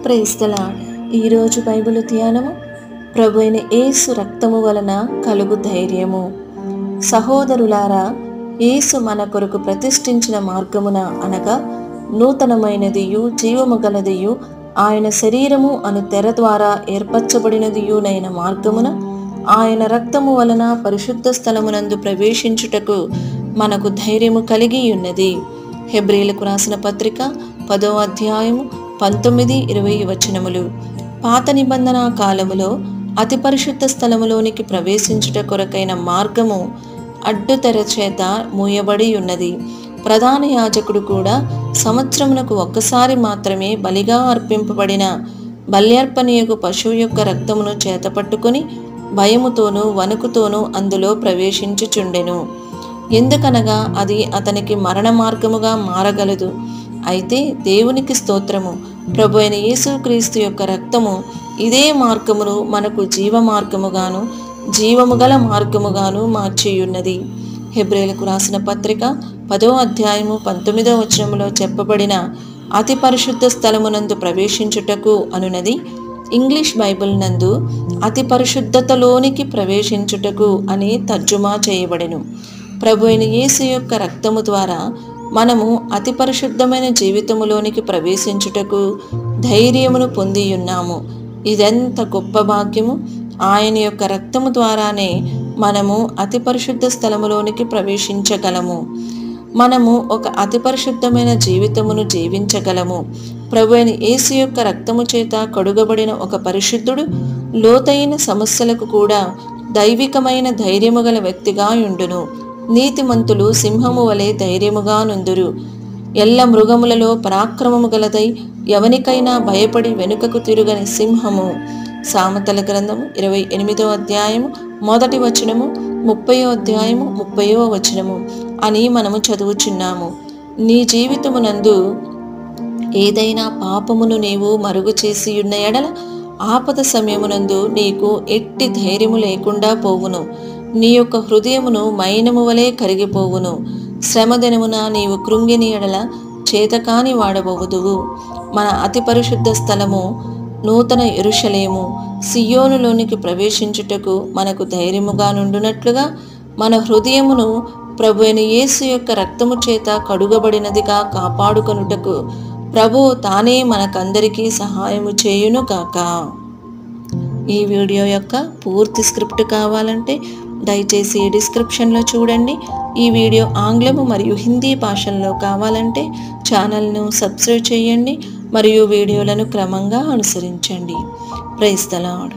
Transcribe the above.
Praise the lord. ఈరోజు Bible ధ్యానము ప్రభు అయిన యేసు రక్తము వలన కలుగు ధైర్యము. సహోదరులారా, యేసు మన కొరకు ప్రతిష్ఠించిన మార్గమున అనగా నూతనమైనదియు జీవము గలదియు ఆయన శరీరము అను తెర ద్వారా ఏర్పరచబడినదియునైన మార్గమున ఆయన రక్తము వలన పరిశుద్ధ స్థలమునందు ప్రవేశించుటకు మనకు ధైర్యము కలిగి ఉన్నది. హెబ్రీలకు రాసిన పత్రిక 10వ అధ్యాయము 19-20 వచనములు. పాత నిబంధన కాలములో అతి పరిశుద్ధ స్థలములోనికి ప్రవేశించుట కొరకైన మార్గము అడ్డుతెర చేత మూయబడి ఉన్నది. ప్రధాన యాజకుడు కూడా సంవత్సరమునకు ఒక్కసారి మాత్రమే బలిగా అర్పింపబడిన బల్యర్పణీయకు పశువు యొక్క రక్తమును చేతపట్టుకుని భయముతోనూ వణుకుతోనూ అందులో ప్రవేశించుచుండెను. ఎందుకనగా అది అతనికి మరణ మార్గముగా మారగలదు. అయితే దేవునికి స్తోత్రము, ప్రభు అయిన యేసుక్రీస్తు యొక్క రక్తము ఇదే మార్గమును మనకు జీవ మార్గముగాను జీవము గల మార్గముగాను మార్చియున్నది. హెబ్రీలకు రాసిన పత్రిక 10వ అధ్యాయము 19వ వచనములో చెప్పబడిన అతి పరిశుద్ధ స్థలమునందు ప్రవేశించుటకు అనునది ఇంగ్లీష్ బైబిల్ నందు అతి పరిశుద్ధతలోనికి ప్రవేశించుటకు అని తర్జుమా చేయబడెను. ప్రభు అయిన యేసు యొక్క రక్తము ద్వారా మనము అతి పరిశుద్ధమైన జీవితములోనికి ప్రవేశించుటకు ధైర్యమును పొందియున్నాము. ఇదెంత గొప్ప భాగ్యము! ఆయన యొక్క రక్తము ద్వారానే మనము అతి పరిశుద్ధ స్థలములోనికి ప్రవేశించగలము. మనము ఒక అతి పరిశుద్ధమైన జీవితమును జీవించగలము. ప్రభు అయిన యేసు యొక్క రక్తము చేత కడుగబడిన ఒక పరిశుద్ధుడు లోతైన సమస్యలకు కూడా దైవికమైన ధైర్యము గల వ్యక్తిగా యుండును. నీతిమంతులు సింహము వలె ధైర్యముగా నుందురు. ఎల్ల మృగములలో పరాక్రమము గలదై ఎవనికైనా భయపడి వెనుకకు తిరుగని సింహము. సామెతల గ్రంథము 28వ అధ్యాయము 1వ వచనము, 30వ అధ్యాయము 30వ వచనము అని మనము చదువుచున్నాము. నీ జీవితమునందు ఏదైనా పాపమును నీవు మరుగు చేసి ఉన్న ఎడల ఆపద సమయమునందు నీకు ఎట్టి ధైర్యము లేకుండా పోవును. నీ యొక్క హృదయమును మైనము వలె కరిగిపోవును. శ్రమదినమున నీవు కృంగిని ఎడల చేతకాని వాడబోదువు. మన అతి పరిశుద్ధ స్థలము నూతన యెరూషలేము సియోనులోనికి ప్రవేశించుటకు మనకు ధైర్యముగా నుండునట్లుగా మన హృదయమును ప్రభు అయిన యేసు యొక్క రక్తము చేత కడుగబడినదిగా కాపాడుకొనుటకు ప్రభువు తానే మనకందరికీ సహాయము చేయును గాక. ఈ వీడియో యొక్క పూర్తి స్క్రిప్ట్ కావాలంటే దయచేసి డిస్క్రిప్షన్లో చూడండి. ఈ వీడియో ఆంగ్లము మరియు హిందీ భాషల్లో కావాలంటే ఛానల్ను సబ్స్క్రైబ్ చేయండి మరియు వీడియోలను క్రమంగా అనుసరించండి. Praise the lord.